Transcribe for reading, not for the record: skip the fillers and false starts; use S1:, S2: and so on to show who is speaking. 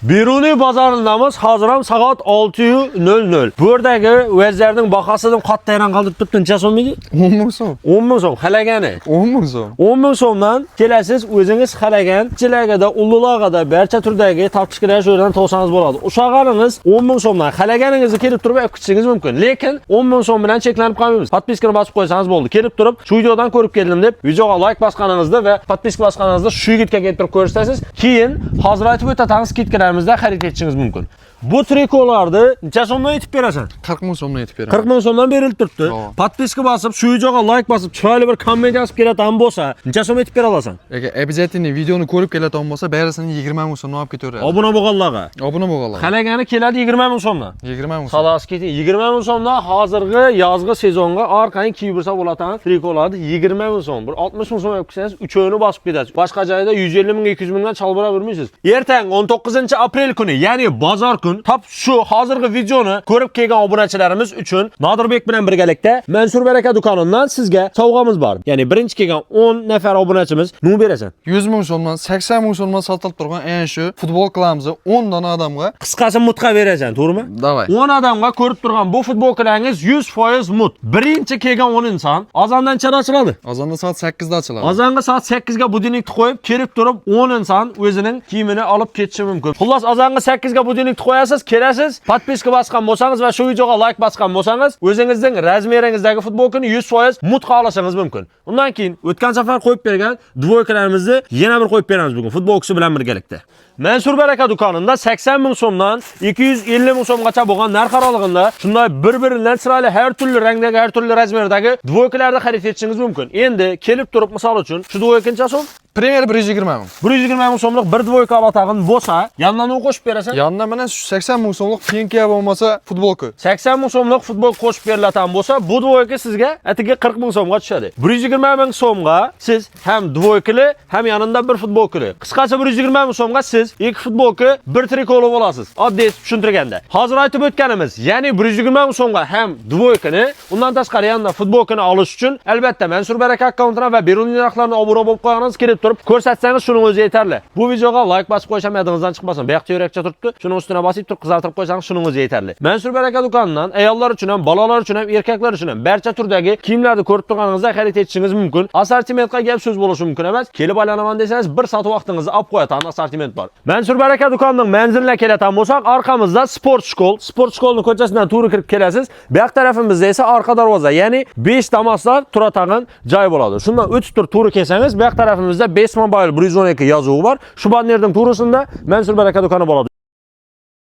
S1: Beruniy bozorindamiz. Hozir ham soat 6:00. Bu yerdagi o'zlarining bahosidan qattiq hayron qolib turibdi. Necha so'm edi?
S2: 10 ming so'm.
S1: 10 ming so'm xalagani.
S2: 10 ming so'm.
S1: 10 ming so'mdan kelasiz, o'zingiz xalagan, ichilagida, ululagida, barcha turdagi topchiqlar shu yerdan topsangiz bo'ladi. O'shaqaringiz 10 ming so'mdan xalaganingizni kelib turib olib ketishingiz mumkin. Lekin 10 ming so'm bilan cheklanib qolmaymiz. Podpiskani bosib qo'ysangiz bo'ldi. Kelib turib, shu videodan ko'rib keldim deb, videoga like bosganingizda va podpiska bosganingizda shu yigitga kelib turib ko'rsatasiz. Keyin hozir aytib o'tamiz, skidkalarimizda xarid etishingiz mumkin. Bu trikolarni necha so'mdan yetib berasan?
S2: 40 ming so'mdan yetib beraman.
S1: 40 ming so'mdan berilib turibdi. Podpiska bosib, shu videoga like bosib, chiroyli bir komment yozib keladigan bo'lsa, necha so'm yetib bera olasan?
S2: Agar обязательно videoni ko'rib keladigan bo'lsa, barisini 20 ming so'mdan olib ketaveradi.
S1: Obuna bo'lganlarga.
S2: Obuna bo'lganlar.
S1: Xalagani keladi 20 ming so'mdan.
S2: 20 ming so'm.
S1: Xolos keting. 20 ming so'mdan hozirgi yozgi sezonga orqani kiyib yursa bo'ladigan trikolarni 20 ming so'm. Bir 60 ming so'm olib kelsangiz, uchovini bosib ketasiz. Boshqa joyda 150 ming, 200 mingdan chalbira vermaysiz. Ertang 19-aprel kuni, ya'ni bozor kun, top shu hozirgi videoni ko'rib kelgan obunachilarimiz uchun Nodirbek bilan birgalikda Mansur Baraka do'konidan sizga sovg'amiz bor. Ya'ni birinchi kelgan 10 nafar obunachimiz nima berasan?
S2: 100 ming so'mdan 80 ming so'mdan sotilib turgan ana shu futbolkalarimizni 10 dona odamga
S1: Qisqasi mutqa berasan, to'g'rimi?
S2: Davay.
S1: 10 odamga ko'rib turgan bu futbolkalaringiz 100% mut. Birinchi kelgan 10 inson azondan chara ochiladi.
S2: Azonda soat 8 da ochiladi.
S1: Azonga soat 8 ga budilnikni qo'yib, kelib turib 10 inson o'zining kiyimini olib ketishi mumkin. Xullas azonga 8 ga budilnikni qo'yasiz, kelasiz, podpiska bosgan bo'lsangiz va shu videoga like bosgan bo'lsangiz, o'zingizning razmeringizdagi futbolkani 100% mutqa olishingiz mumkin. Undan keyin o'tgan safar qo'yib bergan dvoykalarimizni yana bir qo'yib beramiz bugun futbolkisi bilan birgalikda. Mansur Baraka do'konida 80 ming so'mdan 250 ming so'mgacha bo'lgan narx oralig'ida shunday bir-biridan chiroyli har turli rangdagi, har turli razmerdagi dvoykalarni xarid etishingiz mumkin. Endi kelib turib, misol uchun, shu dvoyka necha so'm?
S2: Premyer 120 ming.
S1: 120 ming so'mlik bir dvoyka olotag'in bo'lsa, yandan u qo'shib berasan.
S2: Yandan mana 80 ming so'mlik penkiya bo'lmasa futbolka.
S1: 80 ming so'mlik futbol qo'shib beriladigan bo'lsa, bu dvoyka sizga atiga 40 ming so'mga tushadi. 120 ming so'mga siz ham dvoykali, ham yanında bir futbolkali. Qisqacha 120 ming so'mga siz ikki futbolka, bir trikoli olasiz. Oddiy tushuntirganda. Hozir aytib o'tganimiz, ya'ni 120 ming so'mga ham dvoykani, undan tashqari yanında futbolkani olish uchun albatta Mansur Baraka akkauntuna va Beruniy narxlarni obuna bo'lib qo'yganingiz kelib turib ko'rsatsangiz shuning o'zi yetarli. Bu videoga like bosib qo'yisham yodingizdan chiqmasin. Buyoqda yurakcha turibdi. Shuning ustiga bosib turib qizartirib qo'ysangiz shuning o'zi yetarli. Mansur Baraka do'konidan ayollar uchun ham, bolalar uchun ham, erkaklar uchun ham barcha turdagi kiyimlarni ko'rib turganingizda xarid etishingiz mumkin. Assortimentga gap so'z bo'lishi mumkin emas. Kelib aylanaman desangiz, bir soat vaqtingizni olib qo'yadigan assortiment bor. Mansur Baraka do'konining manziliga keladigan bo'lsak, orqamizda sport shkolni ko'chasidan to'g'ri kirib kelasiz. Bu yoq tarafimizda esa orqa darvoza, ya'ni 5 damaslar turadigan joy bo'ladi. Shundan o'tib turib to'g'ri kelsangiz, bu yoq tarafimizda Best Mobile 112 yozuvi bor. Shu bannerning to'g'risida Mansur Baraka do'koni bo'ladi.